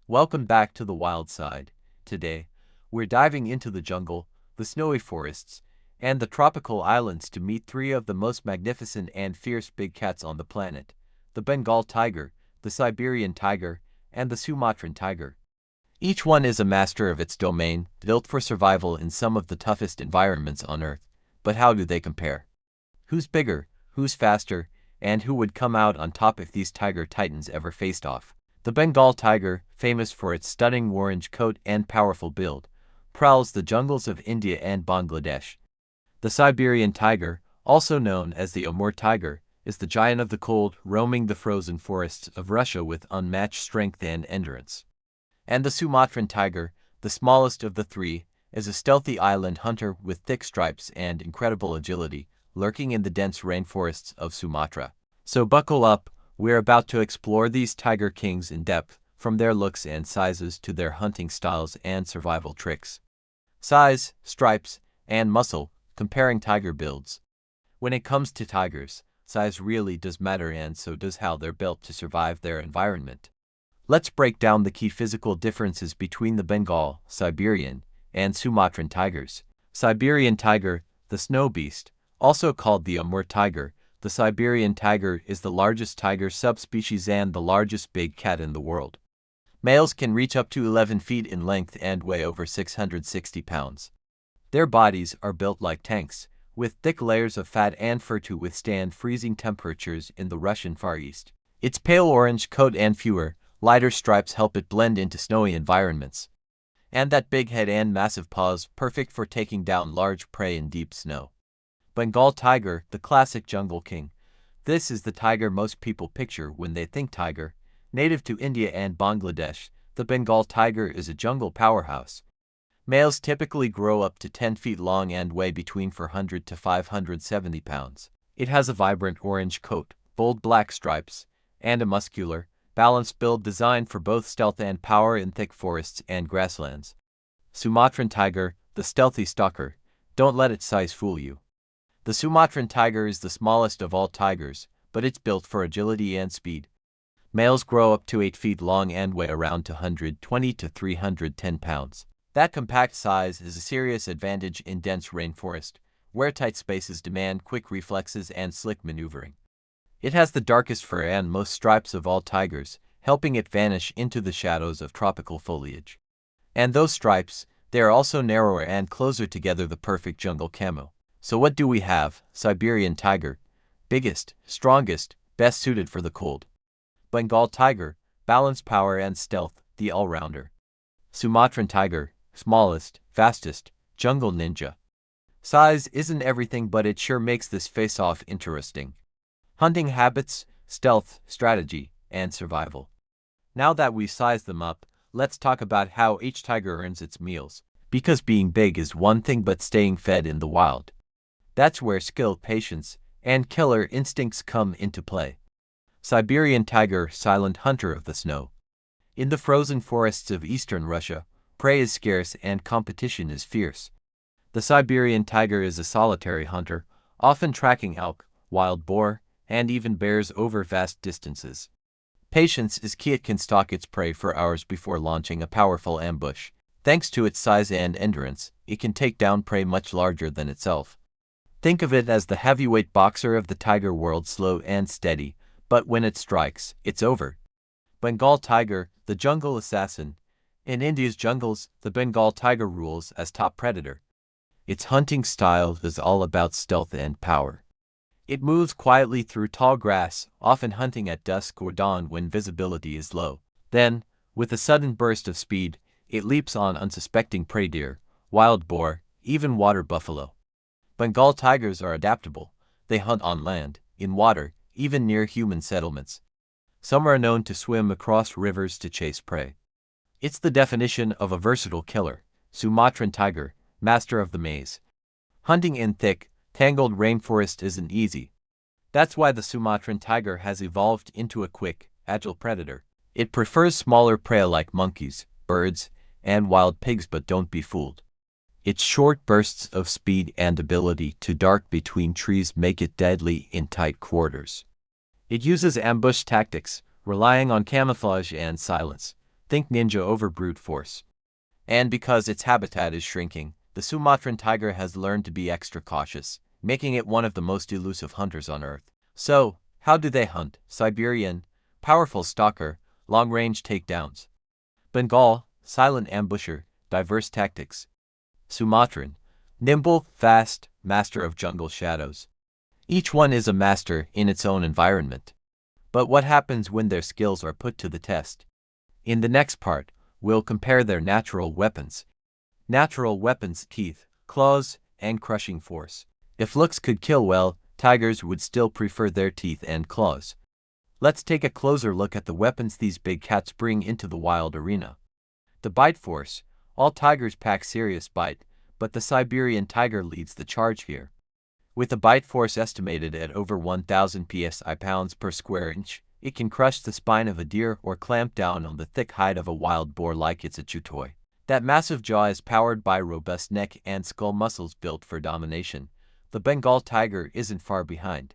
Welcome back to the wild side. Today, we're diving into the jungle, the snowy forests, and the tropical islands to meet three of the most magnificent and fierce big cats on the planet: the Bengal tiger, the Siberian tiger, and the Sumatran tiger. Each one is a master of its domain, built for survival in some of the toughest environments on Earth. But how do they compare? Who's bigger, who's faster, and who would come out on top if these tiger titans ever faced off? The Bengal tiger, famous for its stunning orange coat and powerful build, prowls the jungles of India and Bangladesh. The Siberian tiger, also known as the Amur tiger, is the giant of the cold, roaming the frozen forests of Russia with unmatched strength and endurance. And the Sumatran tiger, the smallest of the three, is a stealthy island hunter with thick stripes and incredible agility, lurking in the dense rainforests of Sumatra. So buckle up, we're about to explore these tiger kings in depth, from their looks and sizes to their hunting styles and survival tricks. Size, stripes, and muscle, comparing tiger builds. When it comes to tigers, size really does matter, and so does how they're built to survive their environment. Let's break down the key physical differences between the Bengal, Siberian, and Sumatran tigers. Siberian tiger, the snow beast, also called the Amur tiger. The Siberian tiger is the largest tiger subspecies and the largest big cat in the world. Males can reach up to 11 feet in length and weigh over 660 pounds. Their bodies are built like tanks, with thick layers of fat and fur to withstand freezing temperatures in the Russian Far East. Its pale orange coat and fewer, lighter stripes help it blend into snowy environments. And that big head and massive paws, perfect for taking down large prey in deep snow. Bengal tiger, the classic jungle king. This is the tiger most people picture when they think tiger. Native to India and Bangladesh, the Bengal tiger is a jungle powerhouse. Males typically grow up to 10 feet long and weigh between 400 to 570 pounds. It has a vibrant orange coat, bold black stripes, and a muscular, balanced build designed for both stealth and power in thick forests and grasslands. Sumatran tiger, the stealthy stalker. Don't let its size fool you. The Sumatran tiger is the smallest of all tigers, but it's built for agility and speed. Males grow up to 8 feet long and weigh around 220 to 310 pounds. That compact size is a serious advantage in dense rainforest, where tight spaces demand quick reflexes and slick maneuvering. It has the darkest fur and most stripes of all tigers, helping it vanish into the shadows of tropical foliage. And those stripes, they are also narrower and closer together, the perfect jungle camo. So what do we have? Siberian tiger, biggest, strongest, best suited for the cold. Bengal tiger, balanced power and stealth, the all-rounder. Sumatran tiger, smallest, fastest, jungle ninja. Size isn't everything, but it sure makes this face-off interesting. Hunting habits, stealth, strategy, and survival. Now that we've sized them up, let's talk about how each tiger earns its meals. Because being big is one thing, but staying fed in the wild, that's where skill, patience, and killer instincts come into play. Siberian tiger, silent hunter of the snow. In the frozen forests of eastern Russia, prey is scarce and competition is fierce. The Siberian tiger is a solitary hunter, often tracking elk, wild boar, and even bears over vast distances. Patience is key. It can stalk its prey for hours before launching a powerful ambush. Thanks to its size and endurance, it can take down prey much larger than itself. Think of it as the heavyweight boxer of the tiger world, slow and steady, but when it strikes, it's over. Bengal tiger, the jungle assassin. In India's jungles, the Bengal tiger rules as top predator. Its hunting style is all about stealth and power. It moves quietly through tall grass, often hunting at dusk or dawn when visibility is low. Then, with a sudden burst of speed, it leaps on unsuspecting prey: deer, wild boar, even water buffalo. Bengal tigers are adaptable. They hunt on land, in water, even near human settlements. Some are known to swim across rivers to chase prey. It's the definition of a versatile killer. Sumatran tiger, master of the maze. Hunting in thick, tangled rainforest isn't easy. That's why the Sumatran tiger has evolved into a quick, agile predator. It prefers smaller prey like monkeys, birds, and wild pigs, but don't be fooled. Its short bursts of speed and ability to dart between trees make it deadly in tight quarters. It uses ambush tactics, relying on camouflage and silence. Think ninja over brute force. And because its habitat is shrinking, the Sumatran tiger has learned to be extra cautious, making it one of the most elusive hunters on Earth. So, how do they hunt? Siberian, powerful stalker, long-range takedowns. Bengal, silent ambusher, diverse tactics. Sumatran, nimble, fast, master of jungle shadows. Each one is a master in its own environment. But what happens when their skills are put to the test? In the next part, we'll compare their natural weapons. Natural weapons: teeth, claws, and crushing force. If looks could kill, well, tigers would still prefer their teeth and claws. Let's take a closer look at the weapons these big cats bring into the wild arena. The bite force. All tigers pack serious bite, but the Siberian tiger leads the charge here. With a bite force estimated at over 1,000 psi pounds per square inch, it can crush the spine of a deer or clamp down on the thick hide of a wild boar like it's a chew toy. That massive jaw is powered by robust neck and skull muscles built for domination. The Bengal tiger isn't far behind.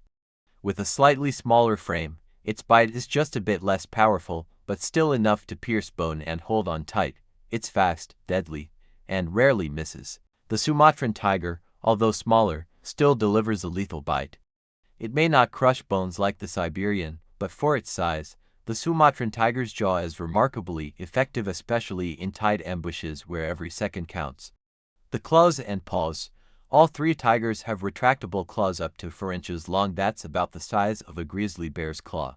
With a slightly smaller frame, its bite is just a bit less powerful, but still enough to pierce bone and hold on tight. It's fast, deadly, and rarely misses. The Sumatran tiger, although smaller, still delivers a lethal bite. It may not crush bones like the Siberian, but for its size, the Sumatran tiger's jaw is remarkably effective, especially in tight ambushes where every second counts. The claws and paws. All three tigers have retractable claws up to 4 inches long. That's about the size of a grizzly bear's claw.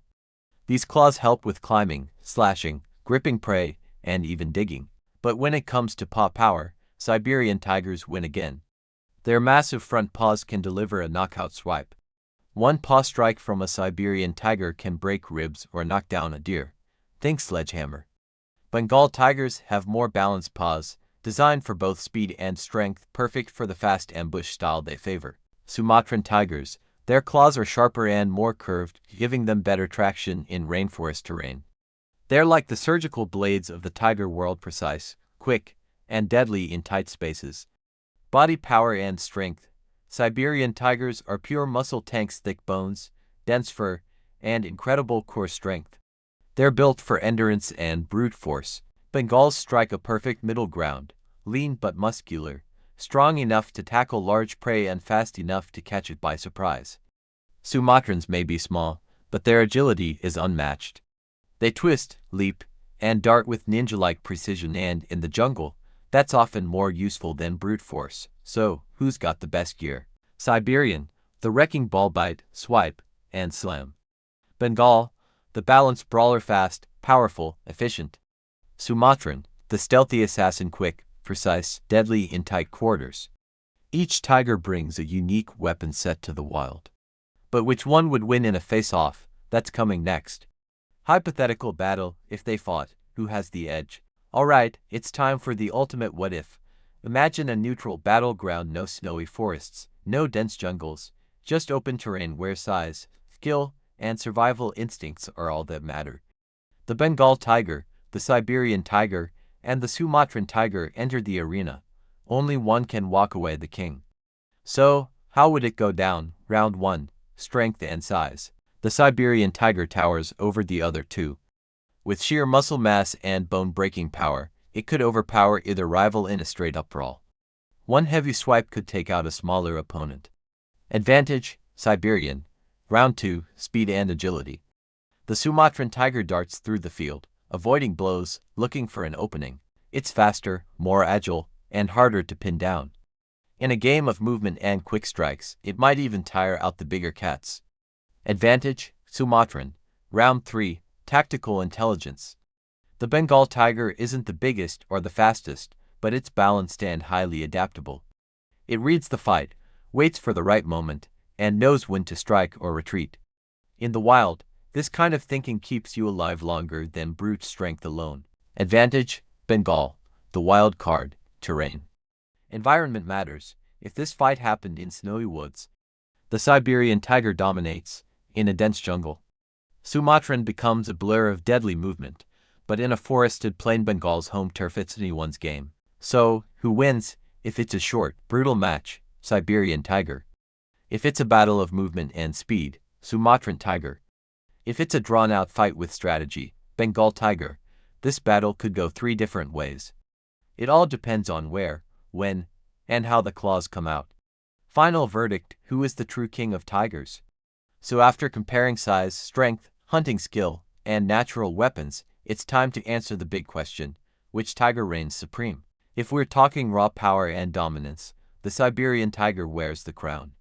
These claws help with climbing, slashing, gripping prey, and even digging. But when it comes to paw power, Siberian tigers win again. Their massive front paws can deliver a knockout swipe. One paw strike from a Siberian tiger can break ribs or knock down a deer. Think sledgehammer. Bengal tigers have more balanced paws, designed for both speed and strength, perfect for the fast ambush style they favor. Sumatran tigers, their claws are sharper and more curved, giving them better traction in rainforest terrain. They're like the surgical blades of the tiger world, precise, quick, and deadly in tight spaces. Body power and strength. Siberian tigers are pure muscle tanks, thick bones, dense fur, and incredible core strength. They're built for endurance and brute force. Bengals strike a perfect middle ground, lean but muscular, strong enough to tackle large prey and fast enough to catch it by surprise. Sumatrans may be small, but their agility is unmatched. They twist, leap, and dart with ninja-like precision, and in the jungle, that's often more useful than brute force. So, who's got the best gear? Siberian, the wrecking ball bite, swipe, and slam. Bengal, the balanced brawler, fast, powerful, efficient. Sumatran, the stealthy assassin, quick, precise, deadly in tight quarters. Each tiger brings a unique weapon set to the wild. But which one would win in a face-off? That's coming next. Hypothetical battle: if they fought, who has the edge? Alright, it's time for the ultimate what if. Imagine a neutral battleground, no snowy forests, no dense jungles, just open terrain where size, skill, and survival instincts are all that matter. The Bengal tiger, the Siberian tiger, and the Sumatran tiger enter the arena. Only one can walk away the king. So, how would it go down? Round 1. Strength and size. The Siberian tiger towers over the other two. With sheer muscle mass and bone-breaking power, it could overpower either rival in a straight-up brawl. One heavy swipe could take out a smaller opponent. Advantage: Siberian. Round 2. Speed and agility. The Sumatran tiger darts through the field, avoiding blows, looking for an opening. It's faster, more agile, and harder to pin down. In a game of movement and quick strikes, it might even tire out the bigger cats. Advantage: Sumatran. Round 3. Tactical intelligence. The Bengal tiger isn't the biggest or the fastest, but it's balanced and highly adaptable. It reads the fight, waits for the right moment, and knows when to strike or retreat. In the wild, this kind of thinking keeps you alive longer than brute strength alone. Advantage: Bengal. The wild card: terrain. Environment matters. If this fight happened in snowy woods, the Siberian tiger dominates. In a dense jungle, Sumatran becomes a blur of deadly movement, but in a forested plain, Bengal's home turf. It's anyone's game. So, who wins? If it's a short, brutal match, Siberian tiger. If it's a battle of movement and speed, Sumatran tiger. If it's a drawn-out fight with strategy, Bengal tiger. This battle could go three different ways. It all depends on where, when, and how the claws come out. Final verdict: who is the true king of tigers? So after comparing size, strength, hunting skill, and natural weapons, it's time to answer the big question: which tiger reigns supreme? If we're talking raw power and dominance, the Siberian tiger wears the crown.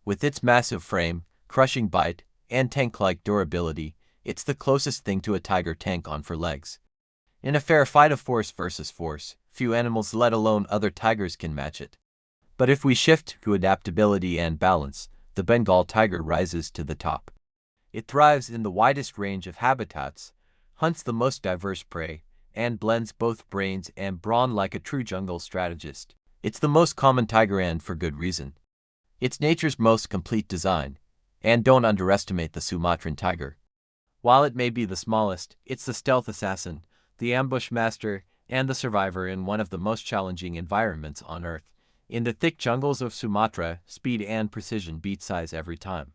With its massive frame, crushing bite, and tank-like durability, it's the closest thing to a tiger tank on four legs. In a fair fight of force versus force, few animals, let alone other tigers, can match it. But if we shift to adaptability and balance, the Bengal tiger rises to the top. It thrives in the widest range of habitats, hunts the most diverse prey, and blends both brains and brawn like a true jungle strategist. It's the most common tiger, and for good reason. It's nature's most complete design, and don't underestimate the Sumatran tiger. While it may be the smallest, it's the stealth assassin, the ambush master, and the survivor in one of the most challenging environments on Earth. In the thick jungles of Sumatra, speed and precision beat size every time.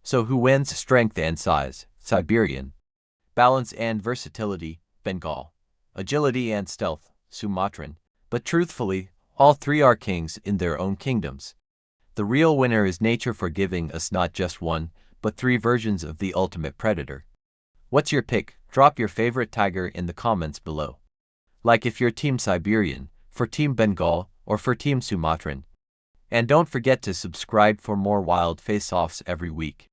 So who wins? Strength and size, Siberian. Balance and versatility, Bengal. Agility and stealth, Sumatran. But truthfully, all three are kings in their own kingdoms. The real winner is nature for giving us not just one, but three versions of the ultimate predator. What's your pick? Drop your favorite tiger in the comments below. Like if you're Team Siberian, for Team Bengal, or for Team Sumatran. And don't forget to subscribe for more wild face-offs every week.